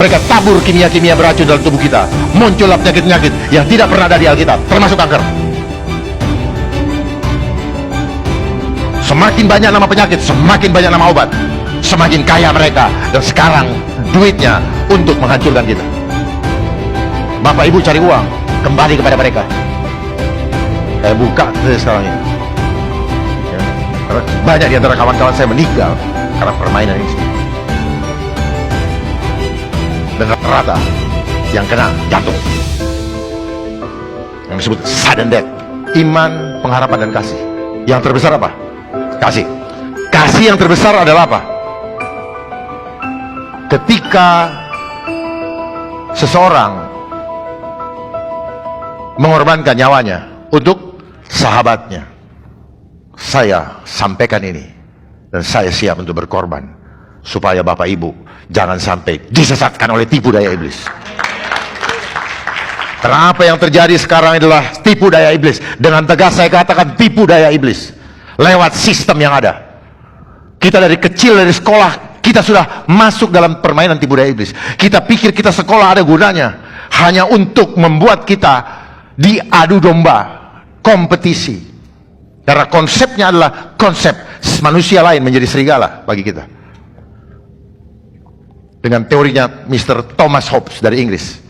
Mereka tabur kimia-kimia beracun dalam tubuh kita. Muncullah penyakit-penyakit yang tidak pernah ada di Alkitab, termasuk kanker. Semakin banyak nama penyakit, semakin banyak nama obat. Semakin kaya mereka, dan sekarang duitnya untuk menghancurkan kita. Bapak ibu cari uang, kembali kepada mereka. Saya buka sekarang ini ya, karena banyak di antara kawan-kawan saya meninggal karena permainan ini. Dan rata-rata yang kena jantung, yang disebut sudden death. Iman, pengharapan, dan kasih. Yang terbesar apa? Kasih. Kasih yang terbesar adalah apa? Ketika seseorang mengorbankan nyawanya untuk sahabatnya. Saya sampaikan ini, dan saya siap untuk berkorban supaya Bapak Ibu jangan sampai disesatkan oleh tipu daya iblis. Karena apa yang terjadi sekarang adalah tipu daya iblis. Dengan tegas saya katakan tipu daya iblis lewat sistem yang ada. Kita dari kecil, dari sekolah, kita sudah masuk dalam permainan tipu daya iblis. Kita pikir kita sekolah ada gunanya hanya untuk membuat kita diadu domba, kompetisi. Karena konsepnya adalah konsep manusia lain menjadi serigala bagi kita. Dengan teorinya Mr. Thomas Hobbes dari Inggris,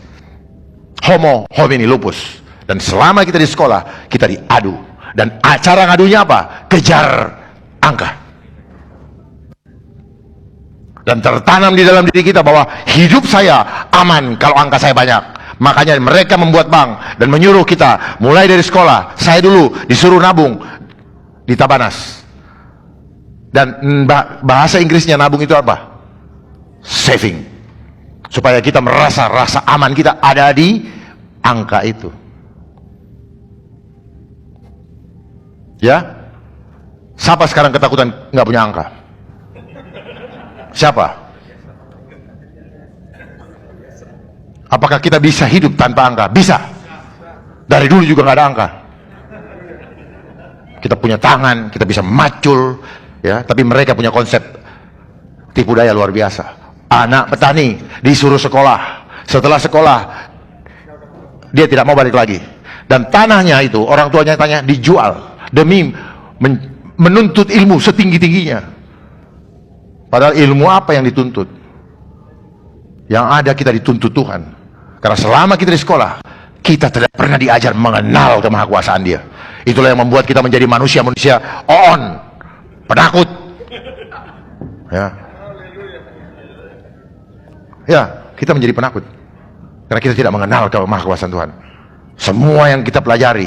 Homo homini lupus. Dan selama kita di sekolah, kita diadu. Dan cara ngadunya apa? Kejar angka. Dan tertanam di dalam diri kita bahwa hidup saya aman kalau angka saya banyak. Makanya mereka membuat bank dan menyuruh kita mulai dari sekolah. Saya dulu disuruh nabung di Tabanas. Dan bahasa Inggrisnya nabung itu apa? Saving. Supaya kita merasa rasa aman kita ada di angka itu. Ya? Siapa sekarang ketakutan nggak punya angka? Siapa? Apakah kita bisa hidup tanpa angka? Bisa. Dari dulu juga nggak ada angka. Kita punya tangan, kita bisa macul, ya. Tapi mereka punya konsep tipu daya luar biasa. Anak petani disuruh sekolah. Setelah sekolah, dia tidak mau balik lagi. Dan tanahnya itu, orang tuanya tanya, dijual demi menuntut ilmu setinggi-tingginya. Padahal ilmu apa yang dituntut? Yang ada kita dituntut Tuhan. Karena selama kita di sekolah, kita tidak pernah diajar mengenal kemahakuasaan Dia. Itulah yang membuat kita menjadi manusia-manusia on, penakut. Ya, kita menjadi penakut karena kita tidak mengenal kemahakuasaan Tuhan. Semua yang kita pelajari,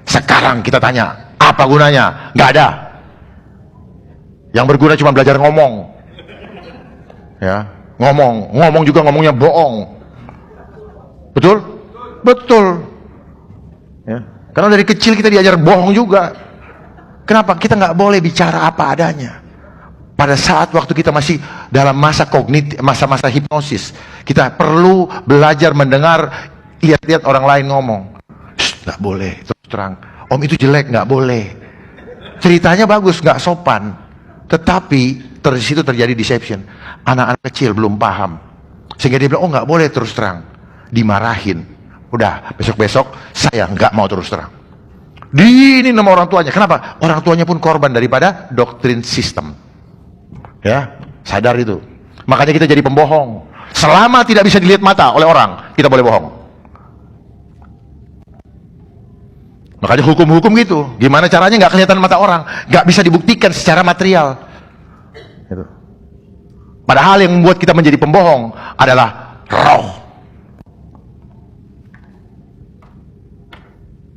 sekarang kita tanya, apa gunanya? Nggak ada. Yang berguna cuma belajar ngomong. Ya, ngomong juga ngomongnya bohong. Betul? Betul. Ya. Karena dari kecil kita diajar bohong juga. Kenapa? Kita nggak boleh bicara apa adanya. Pada saat waktu kita masih dalam masa kognitif, masa-masa hipnosis, kita perlu belajar mendengar, lihat-lihat orang lain ngomong. Nggak boleh, terus terang. Om itu jelek, nggak boleh. Ceritanya bagus, nggak sopan. Tetapi dari situ terjadi deception. Anak-anak kecil belum paham, sehingga dia bilang, oh nggak boleh terus terang. Dimarahin. Udah, besok-besok saya nggak mau terus terang. Ini nama orang tuanya. Kenapa? Orang tuanya pun korban daripada doktrin sistem. Ya, sadar itu. Makanya kita jadi pembohong. Selama tidak bisa dilihat mata oleh orang, kita boleh bohong. Makanya hukum-hukum gitu. Gimana caranya nggak kelihatan mata orang, nggak bisa dibuktikan secara material. Gitu. Padahal yang membuat kita menjadi pembohong adalah roh.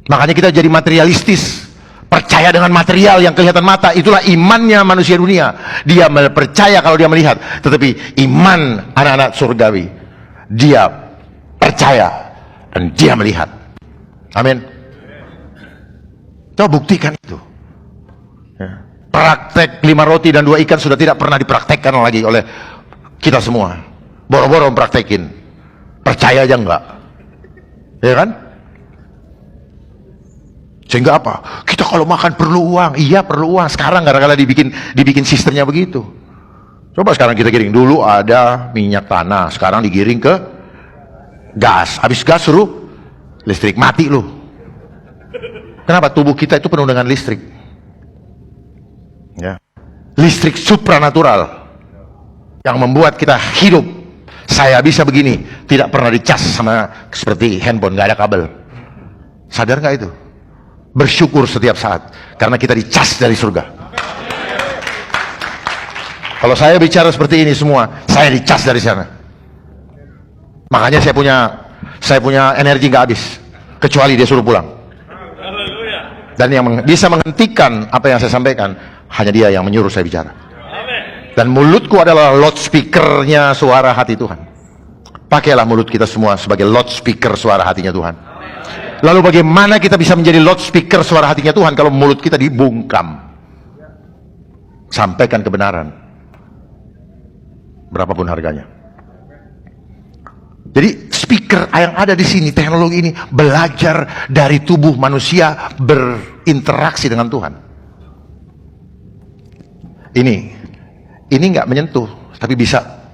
Makanya kita jadi materialistis, percaya dengan material yang kelihatan mata. Itulah imannya manusia dunia. Dia percaya kalau dia melihat. Tetapi iman anak-anak surgawi, dia percaya dan dia melihat. Amin. Coba buktikan itu. Ya. Praktek 5 roti dan 2 ikan sudah tidak pernah dipraktekkan lagi oleh kita semua. Boro-boro praktekin. Percaya aja enggak. Ya kan? Sehingga apa? Kita kalau makan perlu uang. Iya perlu uang. Sekarang gara-gara dibikin sistemnya begitu. Coba sekarang kita giring, dulu ada minyak tanah, sekarang digiring ke gas. Habis gas suruh listrik, mati lu. Kenapa? Tubuh kita itu penuh dengan listrik. Ya. Listrik supranatural yang membuat kita hidup. Saya bisa begini, tidak pernah dicas sama seperti handphone, nggak ada kabel. Sadar nggak itu? Bersyukur setiap saat karena kita dicas dari surga. Kalau saya bicara seperti ini semua, saya dicas dari sana. Makanya saya punya energi nggak habis, kecuali dia suruh pulang. Dan yang bisa menghentikan apa yang saya sampaikan hanya dia yang menyuruh saya bicara. Dan mulutku adalah loudspeakernya suara hati Tuhan. Pakailah mulut kita semua sebagai loudspeaker suara hatinya Tuhan. Lalu bagaimana kita bisa menjadi loudspeaker suara hatinya Tuhan kalau mulut kita dibungkam? Sampaikan kebenaran, berapapun harganya. Jadi speaker yang ada di sini, teknologi ini belajar dari tubuh manusia berinteraksi dengan Tuhan. Ini nggak menyentuh, tapi bisa.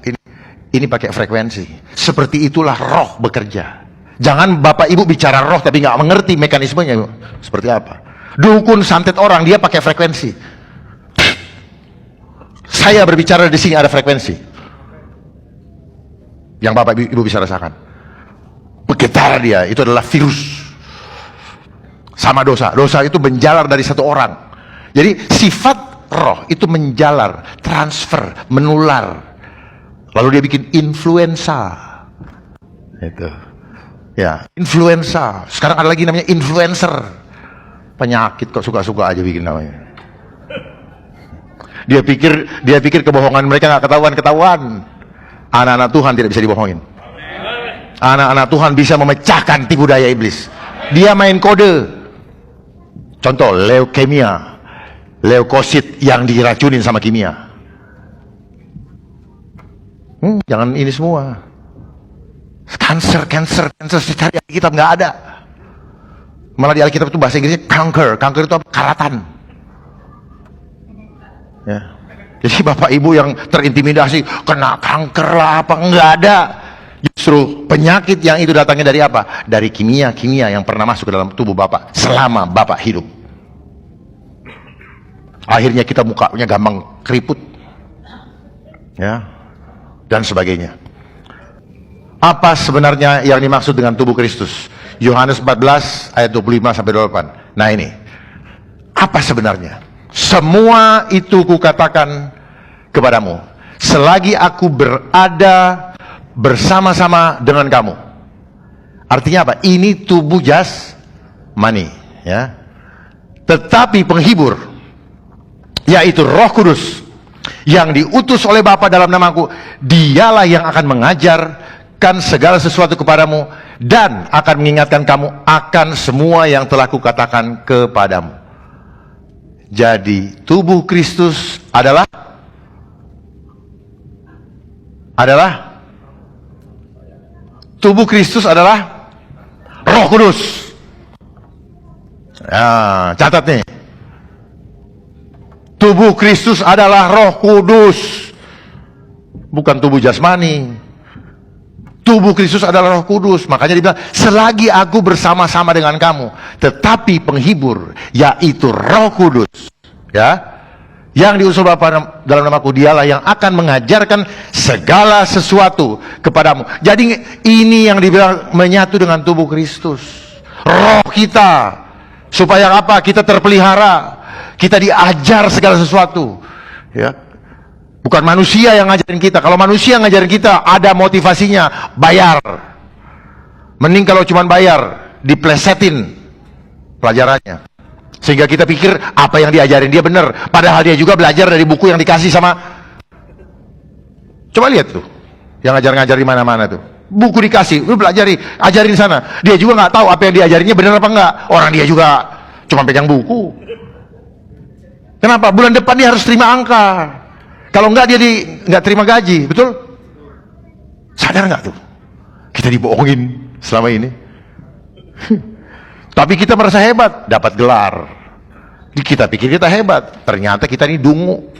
Ini pakai frekuensi. Seperti itulah roh bekerja. Jangan Bapak Ibu bicara roh tapi nggak mengerti mekanismenya seperti apa. Dukun santet orang, dia pakai frekuensi. Saya berbicara di sini ada frekuensi yang Bapak Ibu bisa rasakan. Bergetar dia, itu adalah virus. Sama dosa. Dosa itu menjalar dari satu orang. Jadi sifat roh itu menjalar, transfer, menular. Lalu dia bikin influenza. Itu. Ya, influenza. Sekarang ada lagi namanya influencer. Penyakit kok suka-suka aja bikin namanya. Dia pikir kebohongan mereka nggak ketahuan. Anak-anak Tuhan tidak bisa dibohongin. Anak-anak Tuhan bisa memecahkan tipu daya iblis. Dia main kode. Contoh, leukemia, leukosit yang diracunin sama kimia. Jangan ini semua. Cancer, cari Alkitab nggak ada. Malah di Alkitab itu bahasa Inggrisnya canker itu apa? Karatan. Ya. Jadi Bapak Ibu yang terintimidasi kena kanker lah apa, nggak ada. Justru penyakit yang itu datangnya dari apa? Dari kimia yang pernah masuk ke dalam tubuh Bapak selama Bapak hidup. Akhirnya kita mukanya gampang keriput, ya, dan sebagainya. Apa sebenarnya yang dimaksud dengan tubuh Kristus? Yohanes 14 ayat 25 sampai 28. Nah ini, apa sebenarnya? Semua itu kukatakan kepadamu selagi aku berada bersama-sama dengan kamu. Artinya apa? Ini tubuh jasmani, ya. Tetapi penghibur, yaitu Roh Kudus yang diutus oleh Bapa dalam namaku, dialah yang akan mengajarkan segala sesuatu kepadamu dan akan mengingatkan kamu akan semua yang telah kukatakan kepadamu. Jadi tubuh Kristus adalah tubuh Kristus adalah Roh Kudus. Ya, catat nih. Tubuh Kristus adalah Roh Kudus, bukan tubuh jasmani. Tubuh Kristus adalah Roh Kudus. Makanya dibilang, selagi aku bersama-sama dengan kamu, tetapi penghibur, yaitu Roh Kudus, ya, yang diusul Bapa dalam namaku, dialah yang akan mengajarkan segala sesuatu kepadamu. Jadi ini yang dibilang menyatu dengan tubuh Kristus. Roh kita, supaya apa? Kita terpelihara, kita diajar segala sesuatu, ya. Bukan manusia yang ngajarin kita. Kalau manusia ngajarin kita, ada motivasinya, bayar. Mending kalau cuma bayar, diplesetin pelajarannya, sehingga kita pikir apa yang diajarin dia benar, padahal dia juga belajar dari buku yang dikasih sama. Coba lihat tuh, yang ngajar-ngajar di mana-mana tuh, buku dikasih, lu belajari, ajarin sana. Dia juga nggak tahu apa yang diajarinnya benar apa enggak. Orang dia juga cuma pegang buku. Kenapa? Bulan depan dia harus terima angka. Kalau enggak dia nggak terima gaji, betul? Sadar nggak tuh? Kita dibohongin selama ini. Tapi kita merasa hebat, dapat gelar. Kita pikir kita hebat, ternyata kita ini dungu.